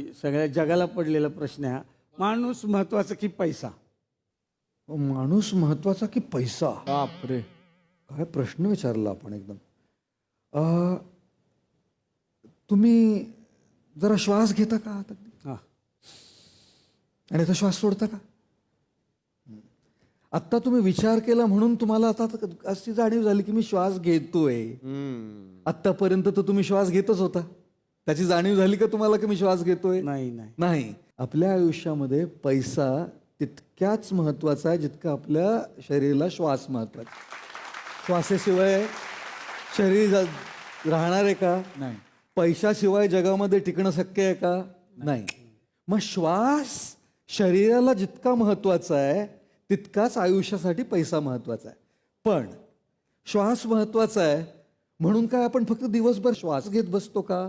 सगळ्या जगाला पडलेला प्रश्न आहे हा. माणूस महत्वाचा की पैसा? माणूस महत्वाचा की पैसा? बापरे. काय प्रश्न विचारला आपण एकदम. अ, तुम्ही जरा श्वास घेता का आता? हा. आणि आता श्वास सोडता का? आत्ता तुम्ही विचार केला म्हणून तुम्हाला आता अशी जाणीव झाली की मी श्वास घेतोय. आत्तापर्यंत तर तुम्ही श्वास घेतच होता. त्याची जाणीव झाली का तुम्हाला की मी श्वास घेतोय? नाही नाही. नाही. आपल्या आयुष्यामध्ये पैसा तितक्याच महत्वाचा आहे जितका आपल्या शरीराला श्वास महत्वाचा. श्वासाशिवाय शरीर राहणार आहे का? नाही. पैशाशिवाय जगामध्ये टिकणं शक्य आहे का? नाही. मग श्वास शरीराला जितका महत्वाचा आहे तितकाच आयुष्यासाठी पैसा महत्वाचा आहे. पण श्वास महत्वाचा आहे म्हणून काय आपण फक्त दिवसभर श्वास घेत बसतो का?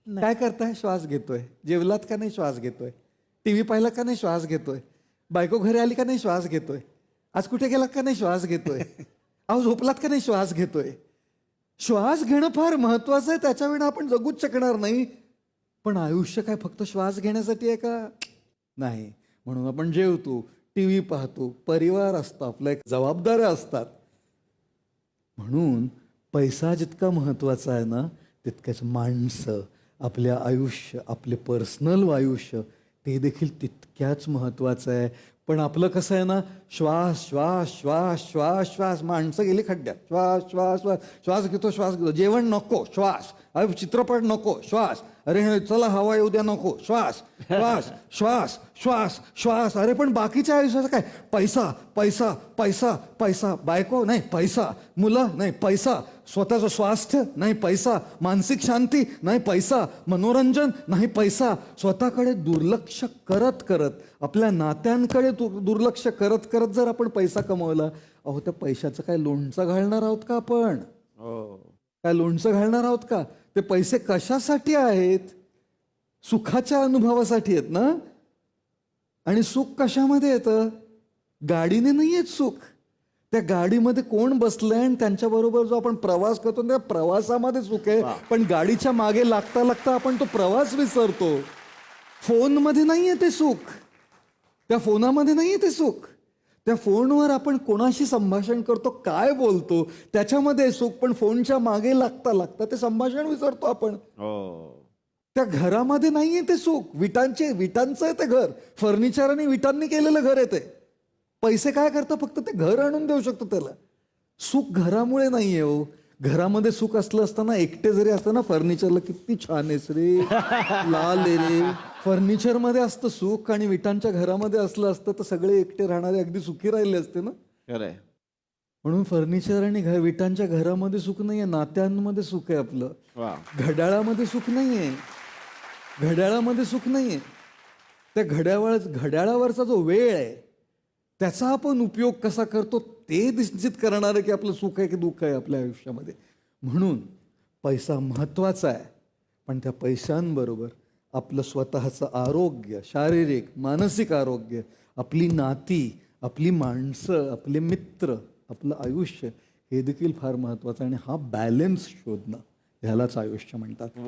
काय करताय? श्वास घेतोय. जेवलात का नाही? श्वास घेतोय. टीव्ही पाहिला का नाही? श्वास घेतोय. बायको घरी आली का नाही? श्वास घेतोय. आज कुठे गेलात का नाही? श्वास घेतोय. अहो झोपलात का नाही? श्वास घेतोय. श्वास घेणं फार महत्वाचं आहे. त्याच्याविना आपण जगूच शकणार नाही. पण आयुष्य काय फक्त श्वास घेण्यासाठी आहे का? नाही. म्हणून आपण जेवतो, टीव्ही पाहतो, परिवार असतो, आपल्या एक जबाबदाऱ्या असतात. म्हणून पैसा जितका महत्वाचा आहे ना तितकंच माणसं, आपल्या आयुष्य, आपले पर्सनल आयुष्य ते देखील तितक्याच महत्वाचं आहे. पण आपलं कसं आहे ना, श्वास श्वास श्वास श्वास श्वास. माणसं गेली खड्ड्यात. श्वास श्वास श्वास. श्वास घेतो, श्वास घेतो. जेवण नको, श्वास. अरे चित्रपट नको, श्वास. अरे चला हवा येऊ द्या, नको, श्वास श्वास श्वास श्वास श्वास. अरे पण बाकीच्या आयुष्याचं काय? पैसा पैसा पैसा पैसा. बायको नाही, पैसा. मुलं नाही, पैसा. स्वतःचं स्वास्थ्य नाही, पैसा. मानसिक शांती नाही, पैसा. मनोरंजन नाही, पैसा. स्वतःकडे दुर्लक्ष करत करत, आपल्या नात्यांकडे दुर्लक्ष करत करत जर आपण पैसा कमवला, अहो त्या पैशाचं काय लोणचं घालणार आहोत का आपण? काय लोणचं घालणार आहोत का? ते पैसे कशासाठी आहेत? सुखाच्या अनुभवासाठी आहेत ना. आणि सुख कशामध्ये येतं? गाडीने नाही येत सुख. त्या गाडीमध्ये कोण बसलंय आणि त्यांच्याबरोबर जो आपण प्रवास करतो त्या प्रवासामध्ये सुख आहे. पण गाडीच्या मागे लागता लागता आपण तो प्रवास विसरतो. फोनमध्ये नाहीये ते सुख. त्या फोनामध्ये नाहीये ते सुख. त्या फोनवर आपण कोणाशी संभाषण करतो, काय बोलतो, त्याच्यामध्ये सुख. पण फोनच्या मागे लागता लागता ते संभाषण विसरतो आपण. त्या घरामध्ये नाहीये ते सुख. विटांचं आहे ते घर. फर्निचर आणि विटांनी केलेलं घर आहे ते. पैसे काय करता? फक्त ते घर आणून देऊ शकतो त्याला. सुख घरामुळे नाहीये हो. घरामध्ये सुख असलं असताना एकटे जरी असतं ना, फर्निचरला किती छान आहेस रे, लाल आहे रे. फर्निचर मध्ये असतं सुख आणि विटांच्या घरामध्ये असलं असतं तर सगळे एकटे राहणारे अगदी सुखी राहिले असते ना. म्हणून फर्निचर आणि विटांच्या घरामध्ये सुख नाहीये, नात्यांमध्ये सुख आहे आपलं. घड्याळामध्ये सुख नाहीये. घड्याळामध्ये सुख नाहीये. त्या घड्याळावरचा जो वेळ आहे त्याचा आपण उपयोग कसा करतो ते निश्चित करणार आहे की आपलं सुख आहे की दुःख आहे आपल्या आयुष्यामध्ये. म्हणून पैसा महत्वाचा आहे. पण त्या पैशांबरोबर आपलं स्वतःचं आरोग्य, शारीरिक मानसिक आरोग्य, आपली नाती, आपली माणसं, आपले मित्र, आपलं आयुष्य हे देखील फार महत्वाचं आहे. आणि हा बॅलन्स शोधणं ह्यालाच आयुष्य म्हणतात.